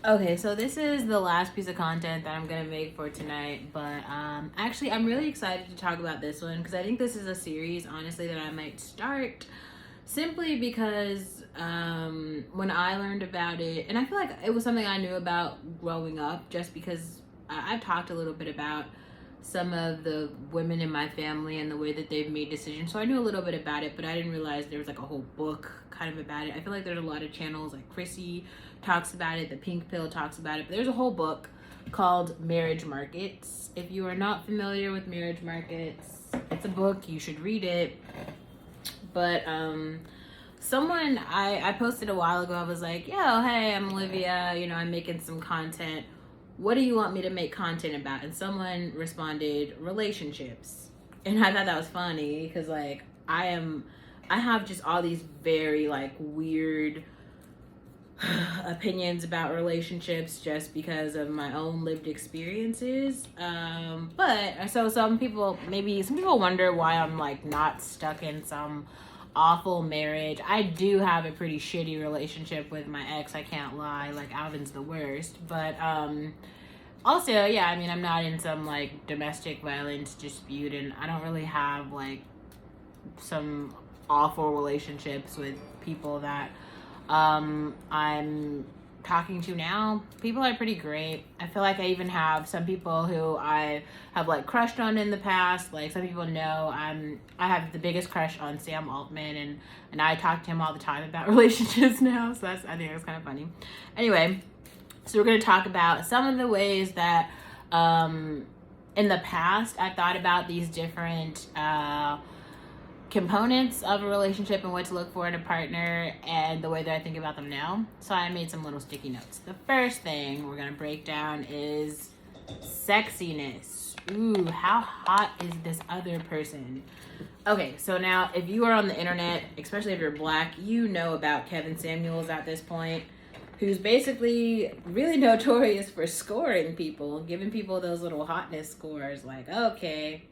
Okay, so this is the last piece of content that I'm gonna make for tonight, but actually, I'm really excited to talk about this one because I think this is a series, honestly, that I might start simply because when I learned about it, and I feel like it was something I knew about growing up, just because I've talked a little bit about some of the women in my family and the way that they've made decisions. So I knew a little bit about it, but I didn't realize there was like a whole book kind of about it. I feel like there's a lot of channels, like Chrissy talks about it, the Pink Pill talks about it, but there's a whole book called Marriage Markets. If you are not familiar with Marriage Markets, it's a book, you should read it. But someone I posted a while ago, I was like, yo, hey, I'm Olivia, I'm making some content. What do you want me to make content about? And someone responded, relationships. And I thought that was funny because like I have just all these very like weird opinions about relationships just because of my own lived experiences. But so some people wonder why I'm like not stuck in some awful marriage. I do have a pretty shitty relationship with my ex, I can't lie. Like Alvin's the worst. But also, yeah, I mean, I'm not in some like domestic violence dispute, and I don't really have like some awful relationships with people that I'm talking to now. People are pretty great. I feel like I even have some people who I have like crushed on in the past. Like some people know I have the biggest crush on Sam Altman, and I talk to him all the time about relationships now. So I think that's kind of funny. Anyway, so we're going to talk about some of the ways that in the past I've thought about these different components of a relationship and what to look for in a partner, and the way that I think about them now. So I made some little sticky notes. The first thing we're going to break down is sexiness. Ooh, how hot is this other person? Okay, so now if you are on the internet, especially if you're black, you know about Kevin Samuels at this point, who's basically really notorious for scoring people, giving people those little hotness scores like, okay,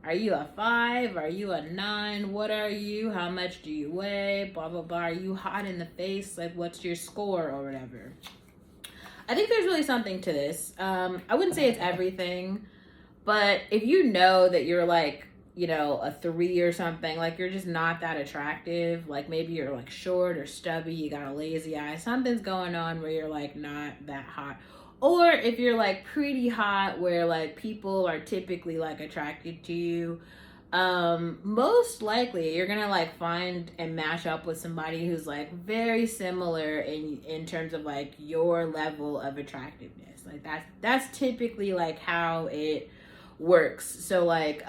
are you a 5? Are you a 9? What are you? How much do you weigh? Blah, blah, blah. Are you hot in the face? Like, what's your score or whatever? I think there's really something to this. I wouldn't say it's everything, but if you know that you're like, a 3 or something, like you're just not that attractive, like maybe you're like short or stubby, you got a lazy eye, something's going on where you're like not that hot. Or if you're like pretty hot where like people are typically like attracted to you, most likely you're gonna like find and match up with somebody who's like very similar in terms of like your level of attractiveness. Like that's typically like how it works. So like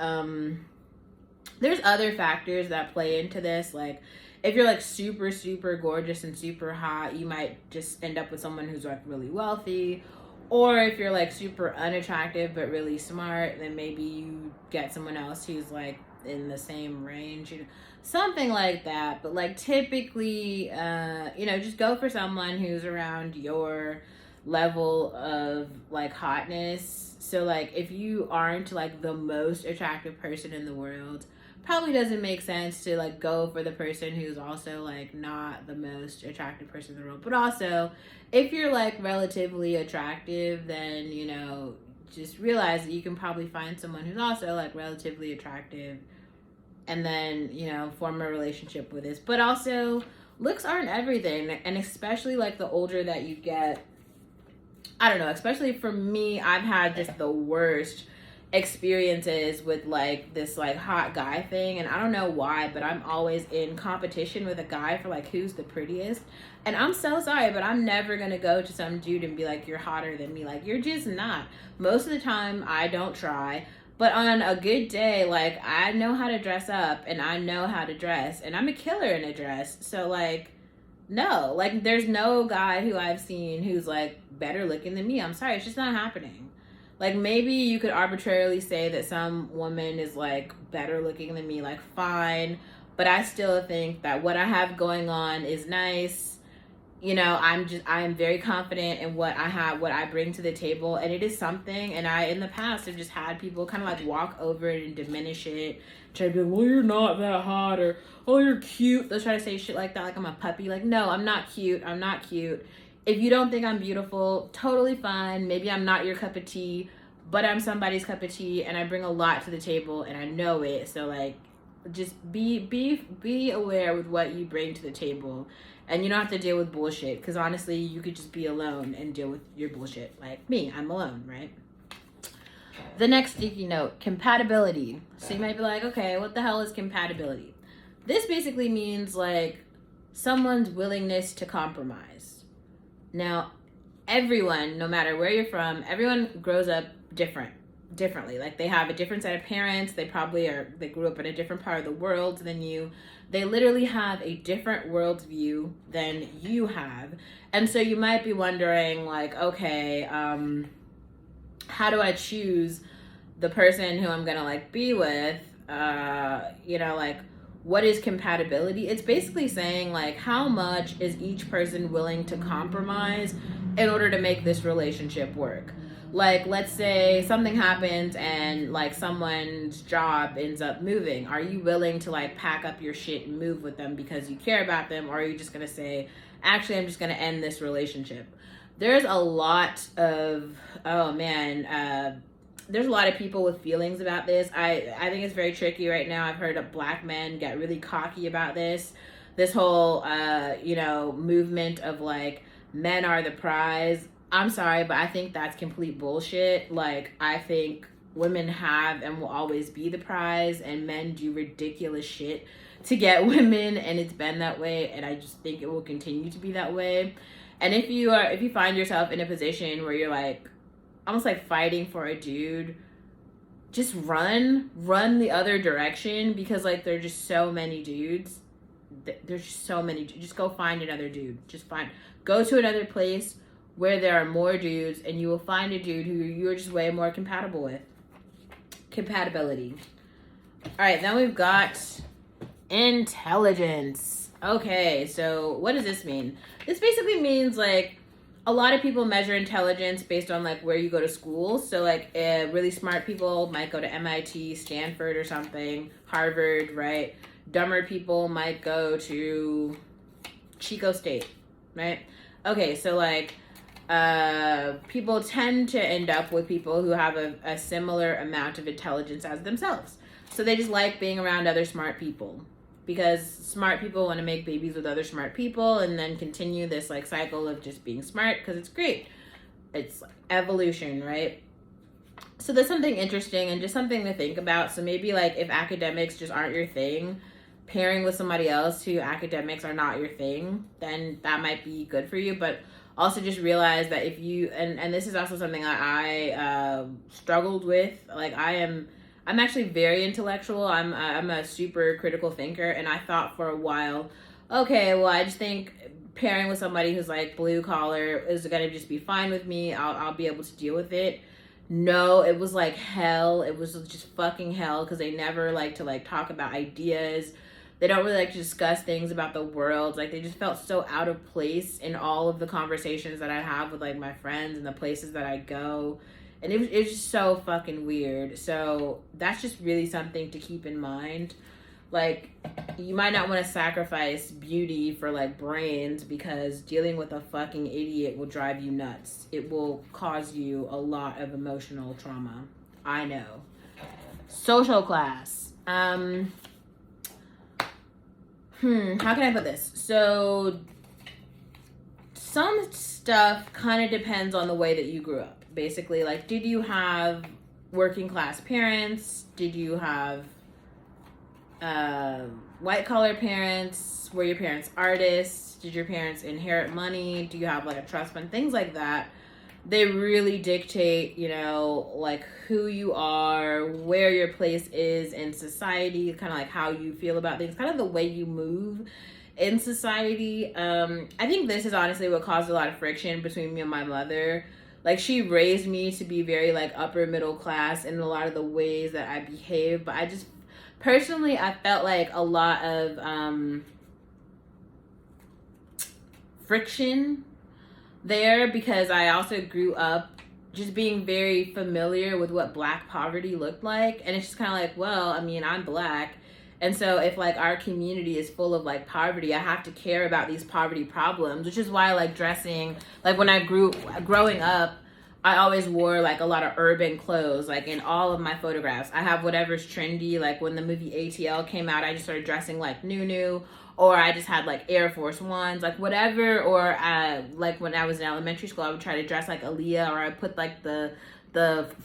there's other factors that play into this. Like if you're like super super gorgeous and super hot, you might just end up with someone who's like really wealthy. Or if you're like super unattractive but really smart, then maybe you get someone else who's like in the same range, something like that. But like typically, just go for someone who's around your level of like hotness. So like if you aren't like the most attractive person in the world, probably doesn't make sense to like go for the person who's also like not the most attractive person in the world. But also if you're like relatively attractive, then just realize that you can probably find someone who's also like relatively attractive, and then form a relationship with this. But also looks aren't everything, and especially like the older that you get, I don't know, especially for me, I've had just the worst experiences with like this like hot guy thing, and I don't know why, but I'm always in competition with a guy for like who's the prettiest. And I'm so sorry, but I'm never gonna go to some dude and be like, you're hotter than me. Like, you're just not. Most of the time I don't try, but on a good day, like I know how to dress up and I know how to dress, and I'm a killer in a dress. So like no, like there's no guy who I've seen who's like better looking than me. I'm sorry, it's just not happening. Like maybe you could arbitrarily say that some woman is like better looking than me, like fine, but I still think that what I have going on is nice. I am very confident in what I have, what I bring to the table, and it is something. And I in the past have just had people kind of like walk over it and diminish it, try to be like, well, you're not that hot, or oh, you're cute. They'll try to say shit like that, like I'm a puppy. Like, no, I'm not cute. I'm not cute. If you don't think I'm beautiful, totally fine. Maybe I'm not your cup of tea, but I'm somebody's cup of tea, and I bring a lot to the table, and I know it. So like, just be aware with what you bring to the table, and you don't have to deal with bullshit. Because honestly, you could just be alone and deal with your bullshit. Like me, I'm alone, right? The next sticky note, compatibility. So you might be like, okay, what the hell is compatibility? This basically means like someone's willingness to compromise. Now, everyone, no matter where you're from, everyone grows up differently. Like they have a different set of parents. They grew up in a different part of the world than you. They literally have a different worldview than you have. And so you might be wondering like, okay, how do I choose the person who I'm gonna like be with? Like what is compatibility? It's basically saying like how much is each person willing to compromise in order to make this relationship work. Like let's say something happens and like someone's job ends up moving. Are you willing to like pack up your shit and move with them because you care about them, or are you just gonna say, actually I'm just gonna end this relationship? There's a lot of there's a lot of people with feelings about this. I think it's very tricky right now. I've heard of black men get really cocky about this whole movement of like men are the prize. I'm sorry, but I think that's complete bullshit. Like I think women have and will always be the prize, and men do ridiculous shit to get women, and it's been that way, and I just think it will continue to be that way. And if you find yourself in a position where you're like almost like fighting for a dude, just run the other direction, because like there's just so many dudes. There's just so many. Just go find another dude. Go to another place where there are more dudes, and you will find a dude who you're just way more compatible with. Compatibility. All right, then we've got intelligence. Okay, so what does this mean? This basically means like a lot of people measure intelligence based on like where you go to school. So like really smart people might go to MIT, Stanford or something, Harvard, right? Dumber people might go to Chico State, right? Okay, so like people tend to end up with people who have a similar amount of intelligence as themselves. So they just like being around other smart people, because smart people want to make babies with other smart people and then continue this like cycle of just being smart, because it's great. It's like evolution, right? So there's something interesting and just something to think about. So maybe like if academics just aren't your thing, pairing with somebody else who academics are not your thing, then that might be good for you. But also just realize that if you, and this is also something that I struggled with. Like I'm actually very intellectual. I'm a super critical thinker, and I thought for a while, okay, well, I just think pairing with somebody who's like blue collar is gonna just be fine with me. I'll be able to deal with it. No, it was like hell. It was just fucking hell, because they never like to like talk about ideas. They don't really like to discuss things about the world. Like they just felt so out of place in all of the conversations that I have with like my friends and the places that I go. And it was just so fucking weird. So that's just really something to keep in mind. Like, you might not want to sacrifice beauty for like brains, because dealing with a fucking idiot will drive you nuts. It will cause you a lot of emotional trauma. I know. Social class. How can I put this? So some stuff kind of depends on the way that you grew up. Basically, like, did you have working class parents? Did you have white collar parents? Were your parents artists? Did your parents inherit money? Do you have like a trust fund? Things like that. They really dictate, like who you are, where your place is in society, kind of like how you feel about things, kind of the way you move in society. I think this is honestly what caused a lot of friction between me and my mother. Like, she raised me to be very like upper middle class in a lot of the ways that I behave, but I just personally, I felt like a lot of friction there, because I also grew up just being very familiar with what Black poverty looked like. And it's just kind of like, well, I mean, I'm Black, And so if like our community is full of like poverty, I have to care about these poverty problems, which is why like dressing, like when growing up, I always wore like a lot of urban clothes, like in all of my photographs. I have whatever's trendy. Like when the movie ATL came out, I just started dressing like Nunu, or I just had like Air Force Ones, like whatever. Or like when I was in elementary school, I would try to dress like Aaliyah, or I put like the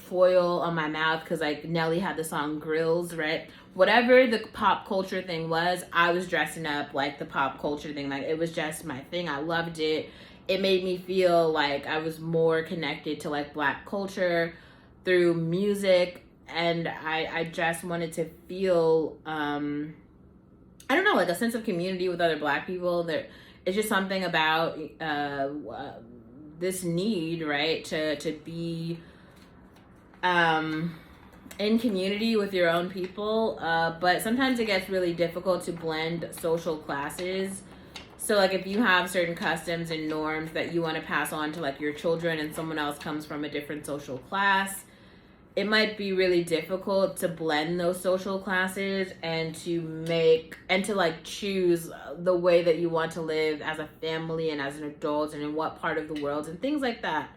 foil on my mouth because like Nelly had the song Grills, right? Whatever the pop culture thing was, I was dressing up like the pop culture thing. Like it was just my thing. I loved it. It made me feel like I was more connected to like Black culture through music, and I just wanted to feel I don't know, like a sense of community with other Black people. There, it's just something about this need, right, to be in community with your own people, but sometimes it gets really difficult to blend social classes. So like if you have certain customs and norms that you want to pass on to like your children, and someone else comes from a different social class, it might be really difficult to blend those social classes and to like choose the way that you want to live as a family and as an adult, and in what part of the world and things like that.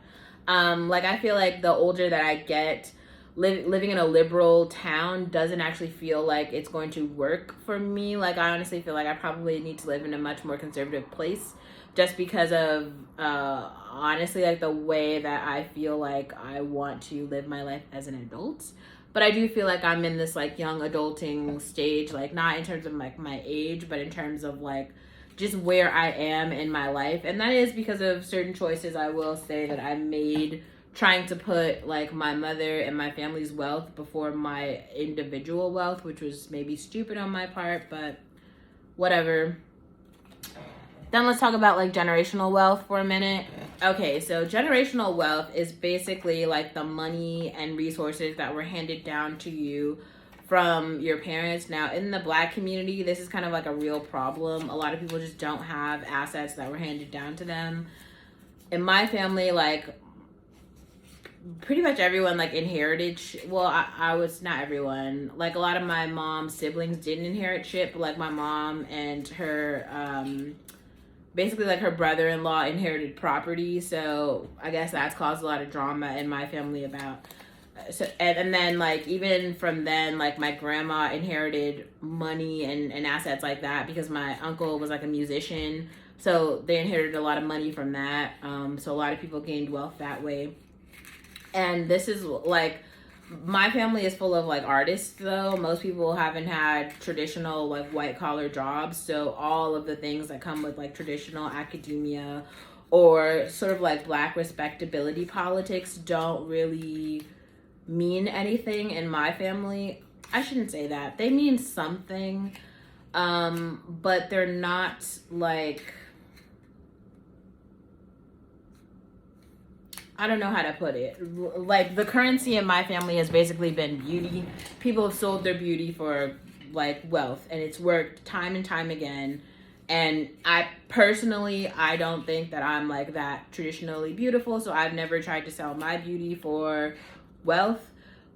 Like I feel like the older that I get, living in a liberal town doesn't actually feel like it's going to work for me. Like I honestly feel like I probably need to live in a much more conservative place, just because of honestly like the way that I feel like I want to live my life as an adult. But I do feel like I'm in this like young adulting stage, like not in terms of like my age, but in terms of like just where I am in my life. And that is because of certain choices, I will say, that I made, trying to put like my mother and my family's wealth before my individual wealth, which was maybe stupid on my part, but whatever. Then let's talk about like generational wealth for a minute. Okay, so generational wealth is basically like the money and resources that were handed down to you from your parents. Now, in the Black community, this is kind of like a real problem. A lot of people just don't have assets that were handed down to them. In my family, like pretty much everyone like inherited well, I was not everyone. Like a lot of my mom's siblings didn't inherit shit, but like my mom and her basically like her brother-in-law inherited property. So I guess that's caused a lot of drama in my family about so and then like even from then, like my grandma inherited money and assets like that because my uncle was like a musician, so they inherited a lot of money from that. So a lot of people gained wealth that way. And this is like, my family is full of like artists though. Most people haven't had traditional like white collar jobs, so all of the things that come with like traditional academia or sort of like Black respectability politics don't really mean anything in my family. I shouldn't say that. They mean something, but they're not like, I don't know how to put it. Like the currency in my family has basically been beauty. People have sold their beauty for like wealth, and it's worked time and time again. And I don't think that I'm like that traditionally beautiful, so I've never tried to sell my beauty for wealth.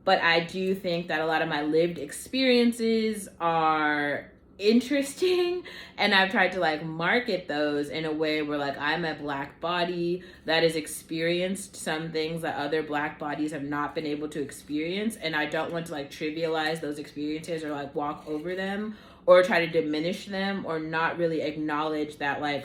But I do think that a lot of my lived experiences are interesting, and I've tried to like market those in a way where like I'm a Black body that has experienced some things that other Black bodies have not been able to experience, and I don't want to like trivialize those experiences or like walk over them or try to diminish them or not really acknowledge that like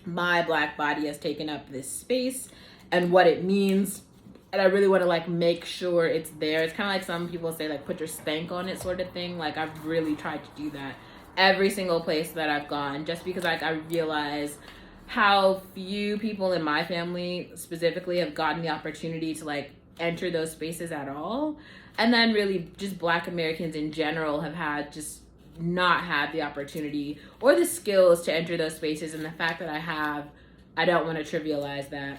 my Black body has taken up this space and what it means. And I really want to like make sure it's there. It's kind of like some people say like put your spank on it sort of thing. Like I've really tried to do that every single place that I've gone, just because like I realize how few people in my family specifically have gotten the opportunity to like enter those spaces at all. And then really just Black Americans in general have had just not had the opportunity or the skills to enter those spaces. And the fact that I don't want to trivialize that.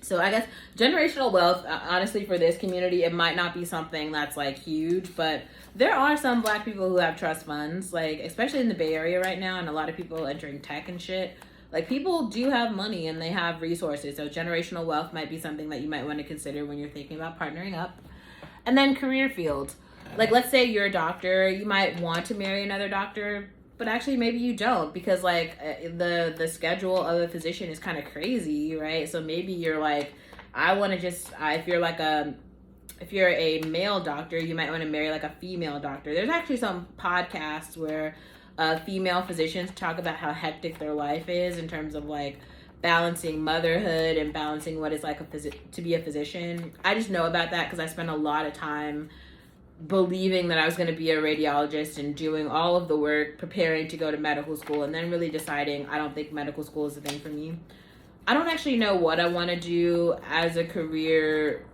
So I guess generational wealth, honestly, for this community, it might not be something that's like huge, but there are some Black people who have trust funds, like especially in the Bay Area right now, and a lot of people entering tech and shit. Like people do have money and they have resources. So generational wealth might be something that you might want to consider when you're thinking about partnering up. And then career field. like, let's say you're a doctor, you might want to marry another doctor, but actually maybe you don't, because like the schedule of a physician is kind of crazy, right? So maybe you're like, I want to just if you're a male doctor, you might want to marry like a female doctor. There's actually some podcasts where female physicians talk about how hectic their life is in terms of like balancing motherhood and balancing what it's like to be a physician. I just know about that because I spent a lot of time believing that I was going to be a radiologist and doing all of the work, preparing to go to medical school, and then really deciding I don't think medical school is the thing for me. I don't actually know what I want to do as a career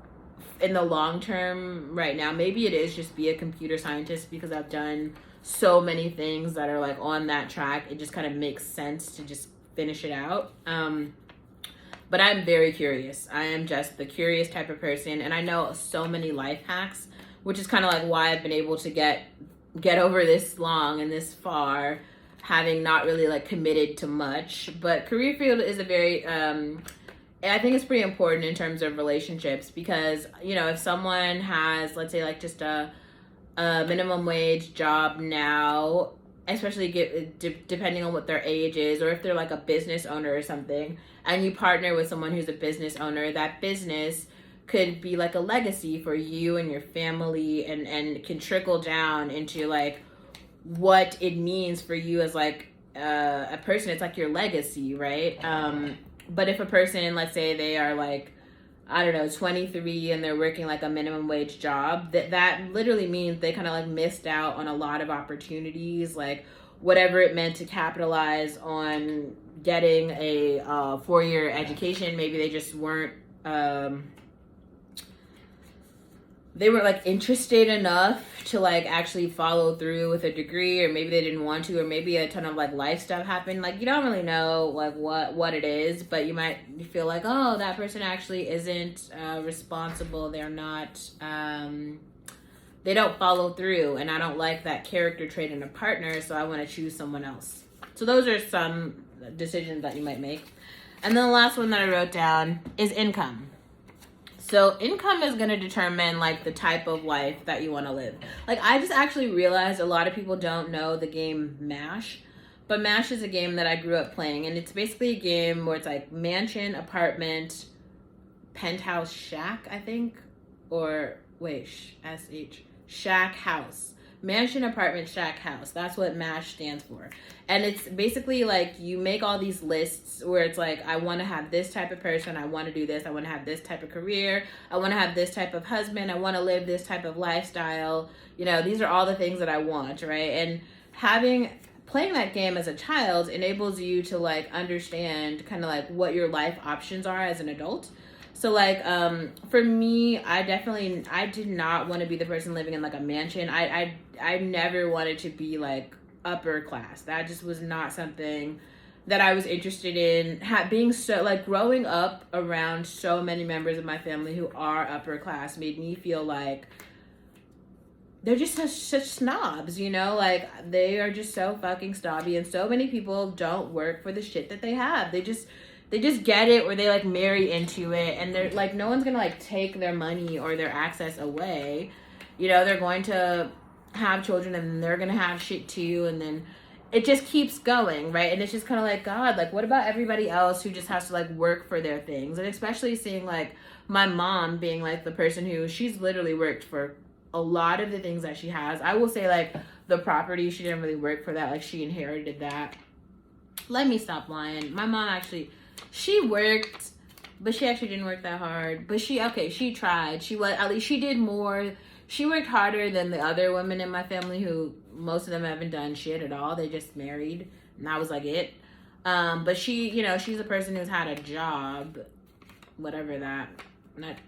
in the long term right now. Maybe it is just be a computer scientist because I've done so many things that are like on that track. It just kind of makes sense to just finish it out. But I'm very curious. I am just the curious type of person, and I know so many life hacks, which is kind of like why I've been able to get over this long and this far, having not really like committed to much. But career field is a very I think it's pretty important in terms of relationships, because you know, if someone has, let's say, like just a minimum wage job now, especially depending on what their age is, or if they're like a business owner or something, and you partner with someone who's a business owner, that business could be like a legacy for you and your family, and can trickle down into like what it means for you as like a person. It's like your legacy, right? But if a person, let's say they are like, I don't know, 23 and they're working like a minimum wage job, that literally means they kind of like missed out on a lot of opportunities, like whatever it meant to capitalize on getting a 4-year education. Maybe they just weren't they were like interested enough to like actually follow through with a degree, or maybe they didn't want to, or maybe a ton of like life stuff happened. Like you don't really know like what it is, but you might feel like, oh, that person actually isn't responsible. They're not they don't follow through, and I don't like that character trait in a partner, so I want to choose someone else. So those are some decisions that you might make. And then the last one that I wrote down is income. So income is going to determine like the type of life that you want to live. Like I just actually realized a lot of people don't know the game MASH, but MASH is a game that I grew up playing, and it's basically a game where it's like mansion, apartment, penthouse, shack, I think, or wait, shack house. Mansion, apartment, shack, house. That's what MASH stands for. And it's basically like you make all these lists where it's like, I want to have this type of person, I want to do this, I want to have this type of career, I want to have this type of husband, I want to live this type of lifestyle. You know, these are all the things that I want, right? And playing that game as a child enables you to like understand kind of like what your life options are as an adult. So like for me, I did not want to be the person living in like a mansion. I never wanted to be like upper class. That just was not something that I was interested in. Being so like growing up around so many members of my family who are upper class made me feel like they're just such snobs, you know? Like they are just so fucking snobby, and so many people don't work for the shit that they have. They just get it, or they like marry into it, and they're like, no one's gonna like take their money or their access away. You know, they're going to have children, and they're gonna have shit too, and then it just keeps going, right? And it's just kind of like, God, like what about everybody else who just has to like work for their things? And especially seeing like my mom being like the person who, she's literally worked for a lot of the things that she has. I will say like the property, she didn't really work for that, like she inherited that. Let me stop lying. My mom actually, she worked, but she actually didn't work that hard. But she tried. At least she did more. She worked harder than the other women in my family, who most of them haven't done shit at all. They just married, and that was like it. But she, you know, she's a person who's had a job, whatever that.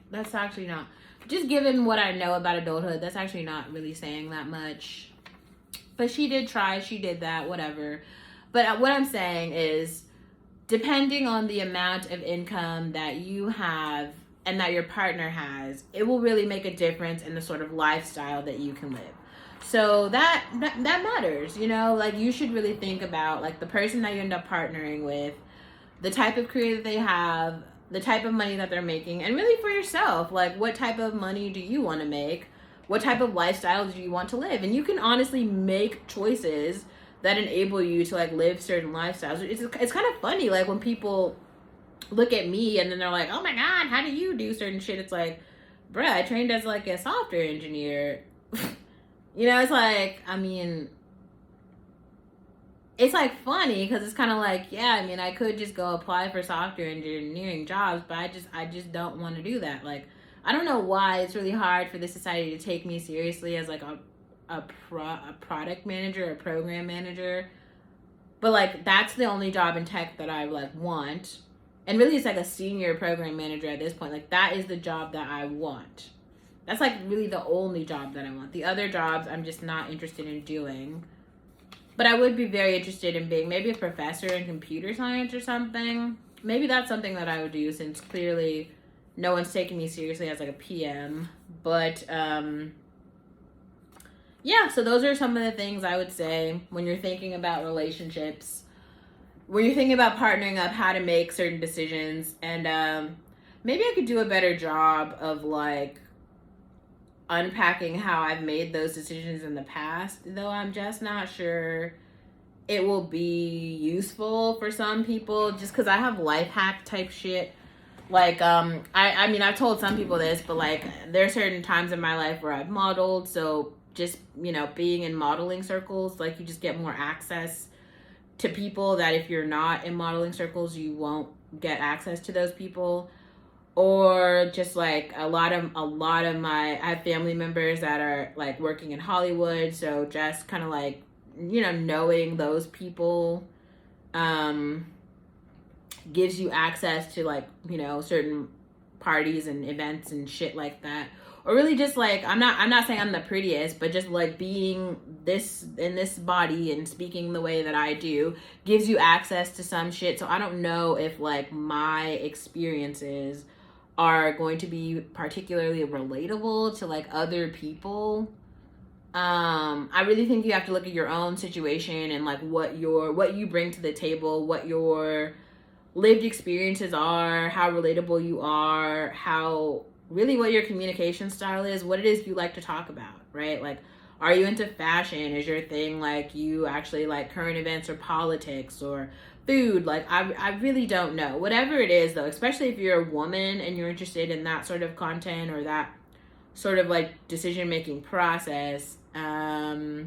That's actually not, just given what I know about adulthood, that's actually not really saying that much. But she did try. She did that, whatever. But what I'm saying is, depending on the amount of income that you have and that your partner has, it will really make a difference in the sort of lifestyle that you can live. So that matters, you know? Like you should really think about like the person that you end up partnering with, the type of career that they have, the type of money that they're making, and really for yourself, like what type of money do you want to make? what type of lifestyle do you want to live? And you can honestly make choices that enable you to like live certain lifestyles. It's kind of funny, like when people look at me and then they're like, oh my God, how do you do certain shit? It's like, bruh, I trained as like a software engineer. You know, it's like, I mean, it's like funny because it's kind of like, yeah, I mean, I could just go apply for software engineering jobs, but I just don't want to do that. Like, I don't know why it's really hard for the society to take me seriously as like a product manager, a program manager. But like, that's the only job in tech that I like want. And really, it's like a senior program manager at this point. Like, that is the job that I want. That's like really the only job that I want. The other jobs I'm just not interested in doing. But I would be very interested in being maybe a professor in computer science or something. Maybe that's something that I would do, since clearly no one's taking me seriously as like a PM. But yeah, so those are some of the things I would say when you're thinking about relationships, when you're thinking about partnering up, how to make certain decisions. And maybe I could do a better job of like unpacking how I've made those decisions in the past, though I'm just not sure it will be useful for some people, just because I have life hack type shit. Like, I mean, I've told some people this, but like, there are certain times in my life where I've modeled, so just, you know, being in modeling circles, like, you just get more access to people that if you're not in modeling circles, you won't get access to those people. Or just like a lot of I have family members that are like working in Hollywood, so just kind of like, you know, knowing those people gives you access to like, you know, certain parties and events and shit like that. Or really just like, I'm not saying I'm the prettiest, but just like being this in this body and speaking the way that I do gives you access to some shit. So I don't know if like my experiences are going to be particularly relatable to like other people. I really think you have to look at your own situation and like what you bring to the table, what your lived experiences are, how relatable you are, how really what your communication style is, what it is you like to talk about, right? Like, are you into fashion? Is your thing like you actually like current events or politics or food? Like, I really don't know. Whatever it is though, especially if you're a woman and you're interested in that sort of content or that sort of like decision making process, I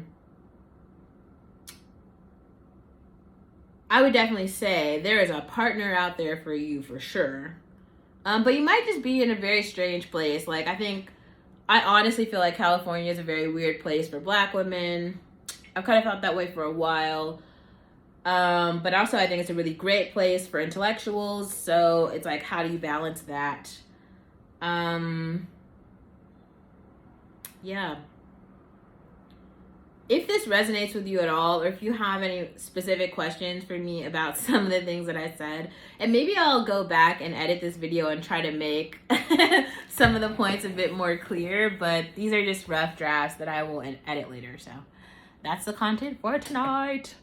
would definitely say there is a partner out there for you for sure. But you might just be in a very strange place. Like, I honestly feel like California is a very weird place for Black women. I've kind of felt that way for a while. But also I think it's a really great place for intellectuals. So it's like, how do you balance that? Yeah. If this resonates with you at all, or if you have any specific questions for me about some of the things that I said, and maybe I'll go back and edit this video and try to make some of the points a bit more clear, but these are just rough drafts that I will edit later. So that's the content for tonight.